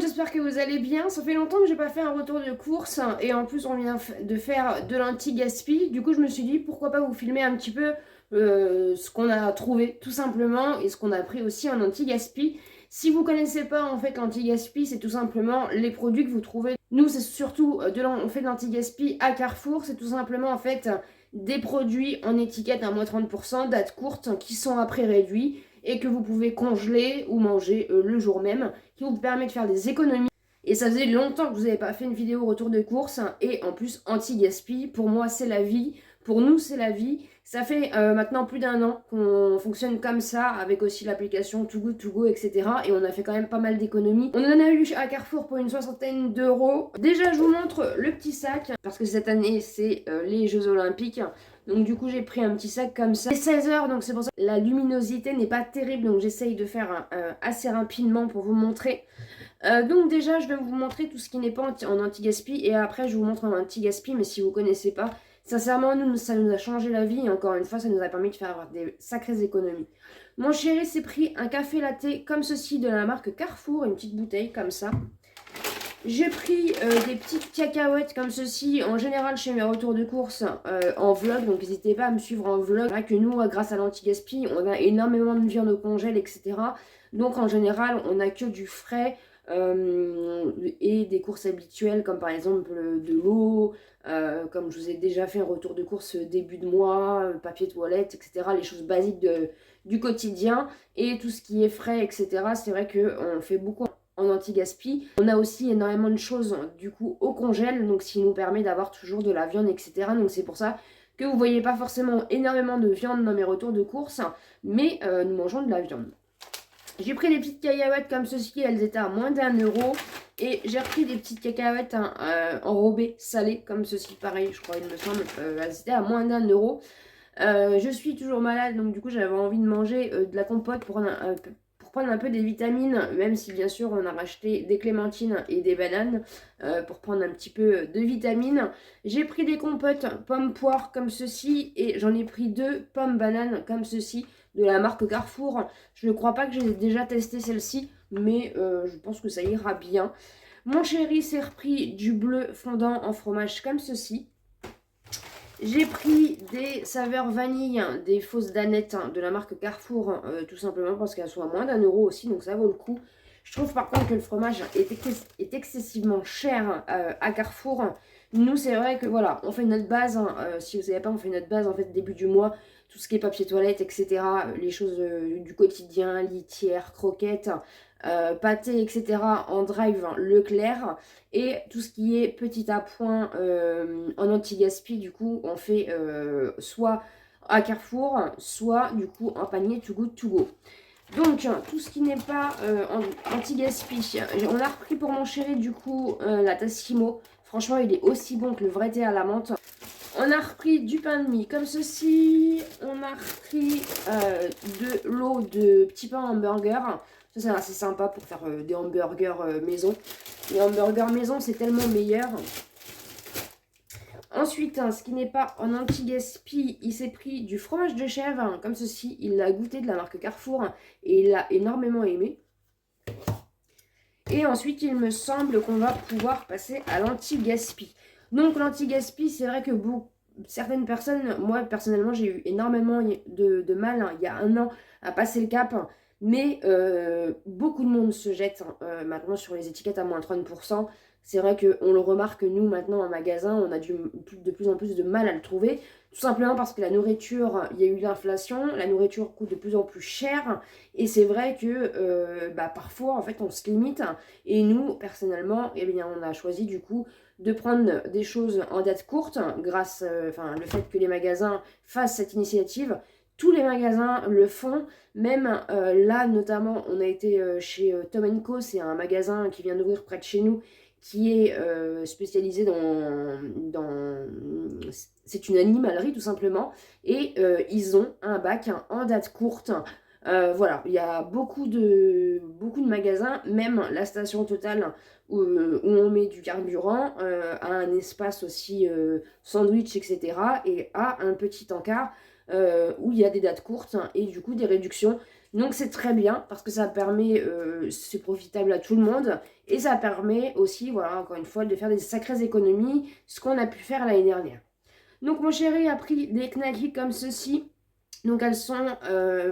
j'espère que vous allez bien. Ça fait longtemps que j'ai pas fait un retour de course et en plus on vient de faire de l'anti-gaspi. Du coup je me suis dit pourquoi pas vous filmer un petit peu ce qu'on a trouvé tout simplement et ce qu'on a pris aussi en anti-gaspi. Si vous connaissez pas en fait l'anti-gaspi, c'est tout simplement les produits que vous trouvez. Nous c'est surtout on fait de l'anti-gaspi à Carrefour, c'est tout simplement en fait des produits en étiquette à moins 30%, date courte, qui sont à prix réduit et que vous pouvez congeler ou manger le jour même, qui vous permet de faire des économies. Et ça faisait longtemps que vous n'avez pas fait une vidéo retour de course, et en plus anti-gaspi, pour moi c'est la vie, pour nous c'est la vie. Ça fait maintenant plus d'un an qu'on fonctionne comme ça, avec aussi l'application Too Good To Go, etc. Et on a fait quand même pas mal d'économies. On en a eu à Carrefour pour une soixantaine d'euros. Déjà je vous montre le petit sac, parce que cette année c'est les Jeux Olympiques. Donc du coup j'ai pris un petit sac comme ça. C'est 16 heures, donc c'est pour ça que la luminosité n'est pas terrible, donc j'essaye de faire assez rapidement pour vous montrer. Donc déjà je vais vous montrer tout ce qui n'est pas en anti-gaspi et après je vous montre en anti-gaspi, mais si vous ne connaissez pas, sincèrement nous ça nous a changé la vie et encore une fois ça nous a permis de faire des sacrées économies. Mon chéri s'est pris un café latte comme ceci de la marque Carrefour, une petite bouteille comme ça. J'ai pris des petites cacahuètes comme ceci. En général, chez mes retours de course en vlog, donc n'hésitez pas à me suivre en vlog. C'est vrai que nous, grâce à l'anti-gaspi, on a énormément de viande au congèle, etc. Donc en général, on n'a que du frais et des courses habituelles, comme par exemple de l'eau, comme je vous ai déjà fait un retour de course début de mois, papier toilette, etc. Les choses basiques du quotidien et tout ce qui est frais, etc. C'est vrai qu'on fait beaucoup en anti-gaspi. On a aussi énormément de choses du coup au congèle, donc ce qui nous permet d'avoir toujours de la viande, etc. Donc c'est pour ça que vous voyez pas forcément énormément de viande dans mes retours de course, mais nous mangeons de la viande. J'ai pris des petites cacahuètes comme ceci, elles étaient à moins d'1 euro. Et j'ai repris des petites cacahuètes enrobées, salées, comme ceci, pareil, je crois, il me semble. Elles étaient à moins d'1 euro. Je suis toujours malade, donc du coup j'avais envie de manger de la compote pour prendre un peu des vitamines, même si bien sûr on a racheté des clémentines et des bananes pour prendre un petit peu de vitamines. J'ai pris des compotes pommes-poires comme ceci et j'en ai pris 2 pommes-bananes comme ceci de la marque Carrefour. Je ne crois pas que j'ai déjà testé celle-ci, mais je pense que ça ira bien. Mon chéri s'est repris du bleu fondant en fromage comme ceci. J'ai pris des saveurs vanille, des fausses danettes de la marque Carrefour, tout simplement parce qu'elles sont à moins d'1 euro aussi, donc ça vaut le coup. Je trouve par contre que le fromage est excessivement cher à Carrefour. Nous, c'est vrai que voilà, on fait notre base, si vous ne savez pas, on fait notre base en fait début du mois, tout ce qui est papier toilette, etc. Les choses du quotidien, litière, croquettes, pâté, etc. en drive Leclerc. Et tout ce qui est petit appoint en anti-gaspi, du coup, on fait soit à Carrefour, soit du coup en panier Too Good To Go. Donc, tout ce qui n'est pas anti-gaspi, on a repris pour mon chéri du coup la Tassimo. Franchement, il est aussi bon que le vrai thé à la menthe. On a repris du pain de mie comme ceci. On a repris de l'eau de petits pains hamburger. Ça, c'est assez sympa pour faire des hamburgers maison. Les hamburgers maison, c'est tellement meilleur. Ensuite, ce qui n'est pas en anti-gaspi, il s'est pris du fromage de chèvre, comme ceci. Il l'a goûté de la marque Carrefour et il l'a énormément aimé. Et ensuite, il me semble qu'on va pouvoir passer à l'anti-gaspi. Donc, l'anti-gaspi, c'est vrai que certaines personnes, moi personnellement, j'ai eu énormément de mal il y a un an à passer le cap. Mais beaucoup de monde se jette maintenant sur les étiquettes à moins 30%. C'est vrai qu'on le remarque, nous, maintenant, en magasin, on a de plus en plus de mal à le trouver. Tout simplement parce que la nourriture, il y a eu l'inflation, la nourriture coûte de plus en plus cher. Et c'est vrai que parfois, en fait, on se limite. Et nous, personnellement, eh bien, on a choisi du coup de prendre des choses en date courte grâce le fait que les magasins fassent cette initiative. Tous les magasins le font, même là notamment on a été chez Tom Co, c'est un magasin qui vient d'ouvrir près de chez nous qui est spécialisé c'est une animalerie tout simplement et ils ont un bac en date courte. Voilà, il y a beaucoup de magasins, même la station Total où on met du carburant a un espace aussi sandwich, etc. et a un petit encart où il y a des dates courtes et du coup des réductions. Donc c'est très bien parce que ça permet, c'est profitable à tout le monde. Et ça permet aussi, voilà, encore une fois, de faire des sacrées économies, ce qu'on a pu faire l'année dernière. Donc mon chéri a pris des knackis comme ceci. Donc elles sont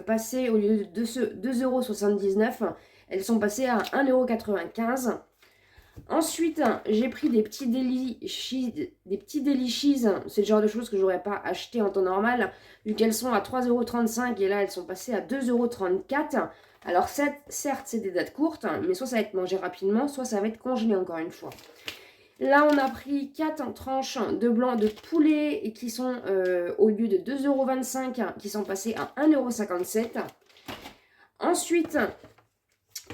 passées, au lieu de 2,79 €, elles sont passées à 1,95 €. Ensuite, j'ai pris des petits Daily Cheese. C'est le genre de choses que j'aurais pas acheté en temps normal, vu qu'elles sont à 3,35 € et là elles sont passées à 2,34 €. Alors certes, c'est des dates courtes, mais soit ça va être mangé rapidement, soit ça va être congelé encore une fois. Là, on a pris 4 tranches de blanc de poulet et qui sont, au lieu de 2,25 €, qui sont passées à 1,57 €. Ensuite,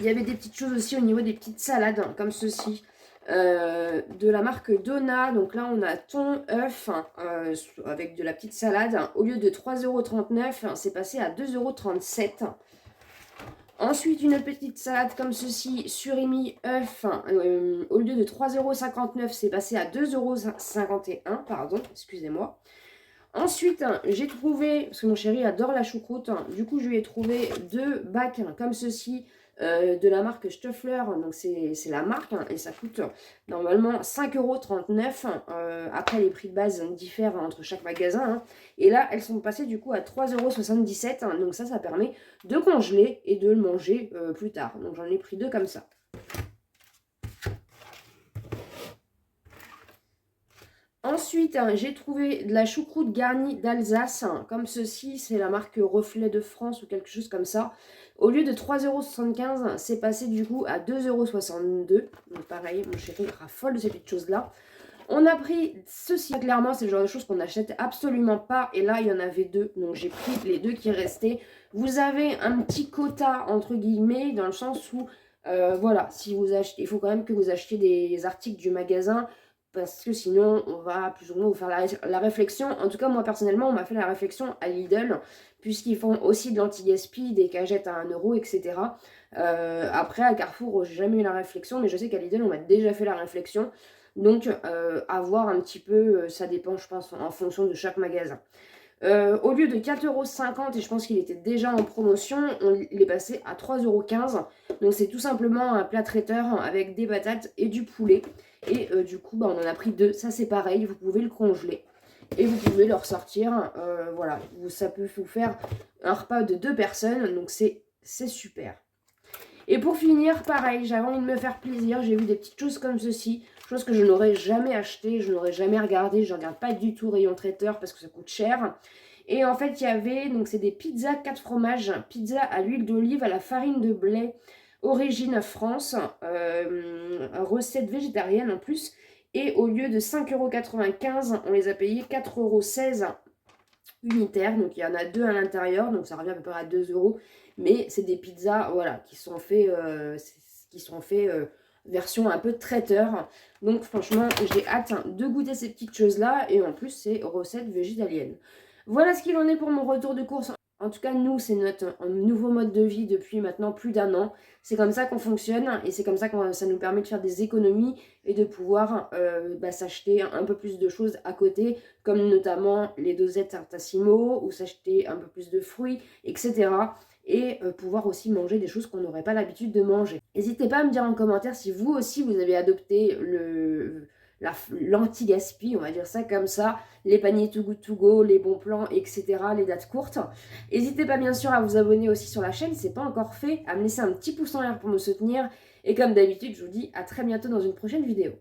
il y avait des petites choses aussi au niveau des petites salades, comme ceci, de la marque Donna. Donc là, on a thon, œuf, avec de la petite salade. Au lieu de 3,39 €, c'est passé à 2,37 €. Ensuite, une petite salade comme ceci, surimi, œuf, au lieu de 3,59 €, c'est passé à 2,51 €, pardon, excusez-moi. Ensuite, j'ai trouvé, parce que mon chéri adore la choucroute, du coup, je lui ai trouvé 2 bacs comme ceci, de la marque Stoffler. Donc, c'est la marque, et ça coûte normalement 5,39 €. Après, les prix de base diffèrent entre chaque magasin. Et là, elles sont passées du coup à 3,77 €. Donc, ça permet de congeler et de le manger plus tard. Donc, j'en ai pris 2 comme ça. Ensuite, j'ai trouvé de la choucroute garnie d'Alsace, comme ceci, c'est la marque Reflet de France ou quelque chose comme ça. Au lieu de 3,75 €, c'est passé du coup à 2,62 €. Donc pareil, mon chéri raffole de ces petites choses-là. On a pris ceci, clairement, c'est le genre de choses qu'on n'achète absolument pas. Et là, il y en avait 2, donc j'ai pris les 2 qui restaient. Vous avez un petit quota, entre guillemets, dans le sens où, voilà, si vous achetez, il faut quand même que vous achetiez des articles du magasin, parce que sinon, on va plus ou moins vous faire la réflexion. En tout cas, moi, personnellement, on m'a fait la réflexion à Lidl, puisqu'ils font aussi de l'anti-gaspi, des cagettes à 1 € etc. Après, à Carrefour, j'ai jamais eu la réflexion, mais je sais qu'à Lidl, on m'a déjà fait la réflexion. Donc, à voir un petit peu, ça dépend, je pense, en fonction de chaque magasin. Au lieu de 4,50 € et je pense qu'il était déjà en promotion, il est passé à 3,15 €. Donc c'est tout simplement un plat traiteur avec des patates et du poulet. Et du coup, on en a pris 2. Ça c'est pareil, vous pouvez le congeler. Et vous pouvez le ressortir. Voilà, ça peut vous faire un repas de 2 personnes. Donc c'est super. Et pour finir, pareil, j'avais envie de me faire plaisir. J'ai vu des petites choses comme ceci. Choses que je n'aurais jamais achetées, je n'aurais jamais regardé. Je ne regarde pas du tout rayon traiteur parce que ça coûte cher. Et en fait, il y avait, donc c'est des pizzas 4 fromages. Pizza à l'huile d'olive, à la farine de blé, origine France. Recette végétarienne en plus. Et au lieu de 5,95 €, on les a payés 4,16 € unitaires. Donc il y en a 2 à l'intérieur. Donc ça revient à peu près à 2 €. Mais c'est des pizzas, voilà, qui sont faits version un peu traiteur. Donc franchement, j'ai hâte de goûter ces petites choses-là. Et en plus, c'est recette végétalienne. Voilà ce qu'il en est pour mon retour de course. En tout cas, nous, c'est notre nouveau mode de vie depuis maintenant plus d'1 an. C'est comme ça qu'on fonctionne et c'est comme ça que ça nous permet de faire des économies et de pouvoir s'acheter un peu plus de choses à côté, comme notamment les dosettes Tassimo ou s'acheter un peu plus de fruits, etc. Et pouvoir aussi manger des choses qu'on n'aurait pas l'habitude de manger. N'hésitez pas à me dire en commentaire si vous aussi vous avez adopté l'anti-gaspi, on va dire ça comme ça, les paniers Too Good To Go, les bons plans, etc., les dates courtes. N'hésitez pas bien sûr à vous abonner aussi sur la chaîne, si ce n'est pas encore fait, à me laisser un petit pouce en l'air pour me soutenir. Et comme d'habitude, je vous dis à très bientôt dans une prochaine vidéo.